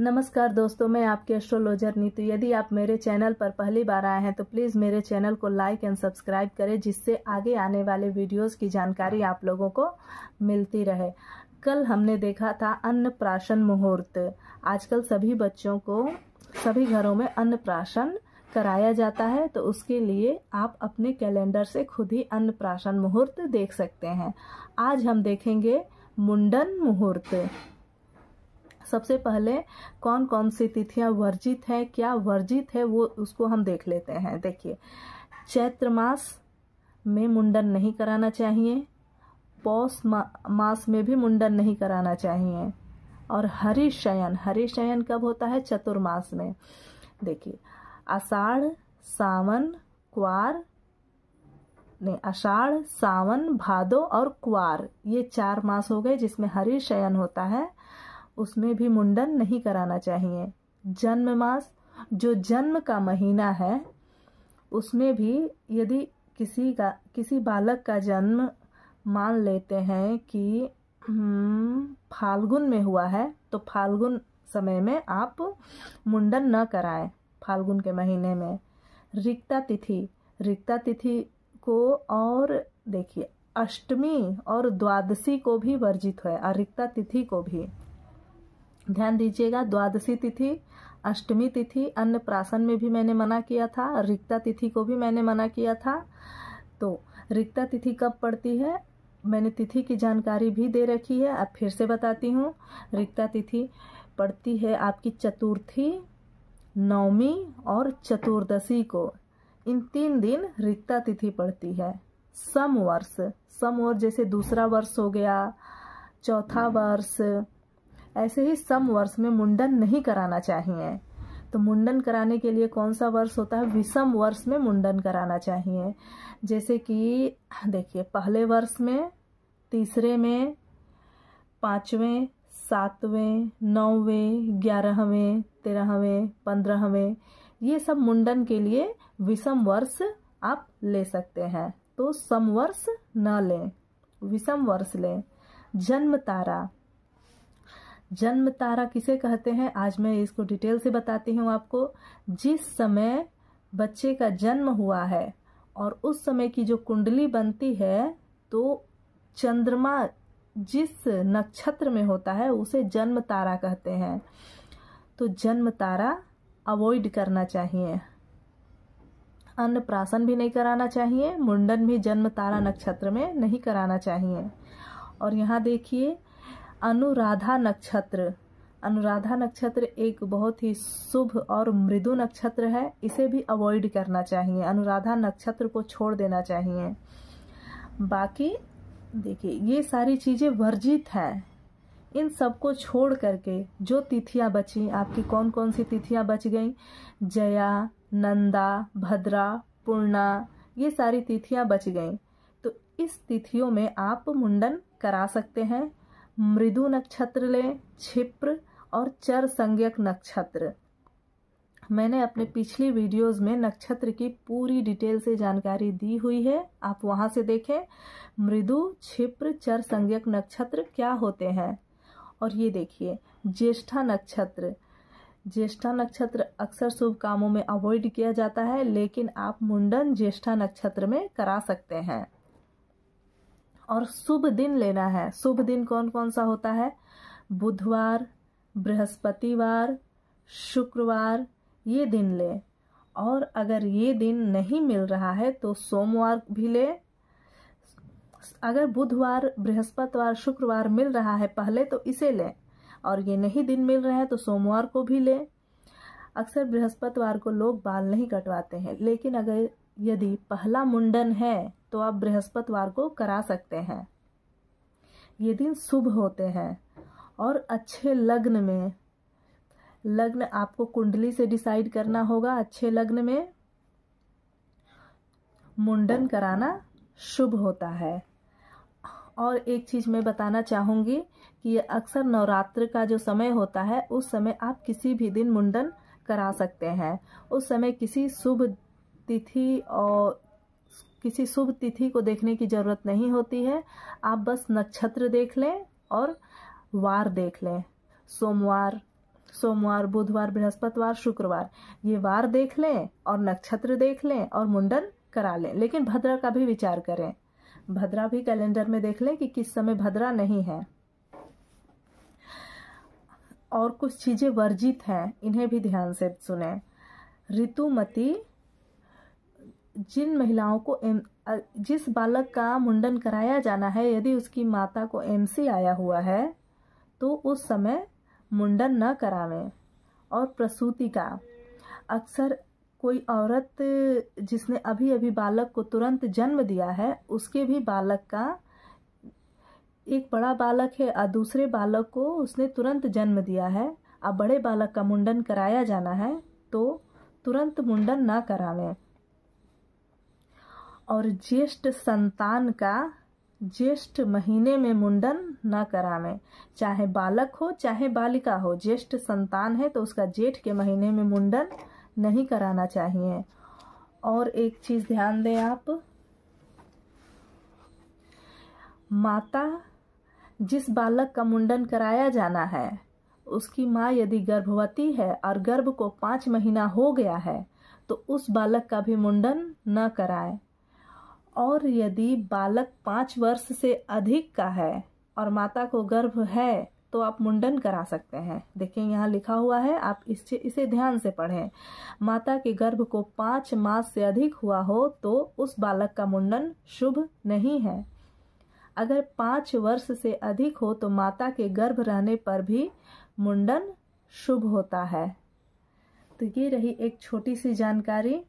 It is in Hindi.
नमस्कार दोस्तों, मैं आपके एस्ट्रोलॉजर नीतू। यदि आप मेरे चैनल पर पहली बार आए हैं तो प्लीज़ मेरे चैनल को लाइक एंड सब्सक्राइब करें, जिससे आगे आने वाले वीडियोस की जानकारी आप लोगों को मिलती रहे। कल हमने देखा था अन्नप्राशन मुहूर्त। आजकल सभी बच्चों को सभी घरों में अन्नप्राशन कराया जाता है, तो उसके लिए आप अपने कैलेंडर से खुद ही अन्नप्राशन मुहूर्त देख सकते हैं। आज हम देखेंगे मुंडन मुहूर्त। सबसे पहले कौन कौन सी तिथियां वर्जित है, क्या वर्जित है, वो उसको हम देख लेते हैं। देखिए, चैत्र मास में मुंडन नहीं कराना चाहिए, पौष मास में भी मुंडन नहीं कराना चाहिए, और हरिशयन कब होता है? चतुर्मास में। देखिए, आषाढ़ सावन भादो और कुआर, ये 4 मास हो गए जिसमें हरिशयन होता है, उसमें भी मुंडन नहीं कराना चाहिए। जन्म मास, जो जन्म का महीना है, उसमें भी यदि किसी बालक का जन्म मान लेते हैं कि फाल्गुन में हुआ है, तो फाल्गुन समय में आप मुंडन न कराएं। फाल्गुन के महीने में रिक्ता तिथि को, और देखिए अष्टमी और द्वादशी को भी वर्जित है, और रिक्ता तिथि को भी ध्यान दीजिएगा। द्वादशी तिथि, अष्टमी तिथि, अन्नप्राशन में भी मैंने मना किया था, रिक्ता तिथि को भी मैंने मना किया था। तो रिक्ता तिथि कब पड़ती है, मैंने तिथि की जानकारी भी दे रखी है, अब फिर से बताती हूँ। रिक्ता तिथि पड़ती है आपकी चतुर्थी, नवमी और चतुर्दशी को। इन 3 दिन रिक्ता तिथि पड़ती है। समवर्ष जैसे दूसरा वर्ष हो गया, चौथा वर्ष, ऐसे ही सम वर्ष में मुंडन नहीं कराना चाहिए। तो मुंडन कराने के लिए कौन सा वर्ष होता है? विषम वर्ष में मुंडन कराना चाहिए। जैसे कि देखिए, पहले वर्ष में, तीसरे में, 5वें, 7वें, 9वें, 11वें, 13वें, 15वें, ये सब मुंडन के लिए विषम वर्ष आप ले सकते हैं। तो सम वर्ष न लें, विषम वर्ष लें। जन्म तारा किसे कहते हैं, आज मैं इसको डिटेल से बताती हूँ आपको। जिस समय बच्चे का जन्म हुआ है और उस समय की जो कुंडली बनती है, तो चंद्रमा जिस नक्षत्र में होता है उसे जन्म तारा कहते हैं। तो जन्म तारा अवॉइड करना चाहिए। अन्नप्राशन भी नहीं कराना चाहिए, मुंडन भी जन्म तारा नक्षत्र में नहीं कराना चाहिए। और यहाँ देखिए, अनुराधा नक्षत्र एक बहुत ही शुभ और मृदु नक्षत्र है, इसे भी अवॉइड करना चाहिए। अनुराधा नक्षत्र को छोड़ देना चाहिए। बाकी देखिए, ये सारी चीजें वर्जित हैं। इन सबको छोड़ करके जो तिथियां बची, आपकी कौन कौन सी तिथियां बच गई? जया, नंदा, भद्रा, पूर्णा, ये सारी तिथियां बच गई। तो इस तिथियों में आप मुंडन करा सकते हैं। मृदु नक्षत्र लें, क्षिप्र और चर संज्ञक नक्षत्र। मैंने अपने पिछली वीडियोस में नक्षत्र की पूरी डिटेल से जानकारी दी हुई है, आप वहां से देखें। मृदु, क्षिप्र, चर संज्ञक नक्षत्र क्या होते हैं। और ये देखिए, ज्येष्ठा नक्षत्र अक्सर शुभ कामों में अवॉइड किया जाता है, लेकिन आप मुंडन ज्येष्ठा नक्षत्र में करा सकते हैं। और शुभ दिन लेना है। शुभ दिन कौन कौन सा होता है? बुधवार, बृहस्पतिवार, शुक्रवार, ये दिन ले। और अगर ये दिन नहीं मिल रहा है तो सोमवार भी ले। अगर बुधवार, बृहस्पतिवार, शुक्रवार मिल रहा है पहले तो इसे ले, और ये नहीं दिन मिल रहा है तो सोमवार को भी ले। अक्सर बृहस्पतिवार को लोग बाल नहीं कटवाते हैं, लेकिन अगर यदि पहला मुंडन है तो आप बृहस्पतिवार को करा सकते हैं। ये दिन शुभ होते हैं। और अच्छे लग्न में, लग्न आपको कुंडली से डिसाइड करना होगा, अच्छे लग्न में मुंडन कराना शुभ होता है। और एक चीज मैं बताना चाहूंगी कि अक्सर नवरात्र का जो समय होता है, उस समय आप किसी भी दिन मुंडन करा सकते हैं। उस समय किसी शुभ तिथि को देखने की जरूरत नहीं होती है। आप बस नक्षत्र देख लें और वार देख लें। सोमवार, सोमवार, बुधवार, बृहस्पतिवार, शुक्रवार, ये वार देख लें और नक्षत्र देख लें और मुंडन करा लें। लेकिन भद्रा का भी विचार करें, भद्रा भी कैलेंडर में देख लें कि किस समय भद्रा नहीं है। और कुछ चीजें वर्जित हैं, इन्हें भी ध्यान से सुने। ऋतुमती, जिन महिलाओं को जिस बालक का मुंडन कराया जाना है, यदि उसकी माता को एमसी आया हुआ है तो उस समय मुंडन न करावें। और प्रसूति का, अक्सर कोई औरत जिसने अभी अभी बालक को तुरंत जन्म दिया है, उसके भी बालक का, एक बड़ा बालक है और दूसरे बालक को उसने तुरंत जन्म दिया है, अब बड़े बालक का मुंडन कराया जाना है तो तुरंत मुंडन ना करावें। और ज्येष्ठ संतान का ज्येष्ठ महीने में मुंडन न करावें, चाहे बालक हो चाहे बालिका हो, ज्येष्ठ संतान है तो उसका जेठ के महीने में मुंडन नहीं कराना चाहिए। और एक चीज ध्यान दें आप, माता, जिस बालक का मुंडन कराया जाना है उसकी माँ यदि गर्भवती है और गर्भ को 5 महीना हो गया है तो उस बालक का भी मुंडन न कराएं। और यदि बालक 5 वर्ष से अधिक का है और माता को गर्भ है तो आप मुंडन करा सकते हैं। देखिए यहाँ लिखा हुआ है, आप इसे ध्यान से पढ़ें। माता के गर्भ को 5 मास से अधिक हुआ हो तो उस बालक का मुंडन शुभ नहीं है। अगर 5 वर्ष से अधिक हो तो माता के गर्भ रहने पर भी मुंडन शुभ होता है। तो ये रही एक छोटी सी जानकारी।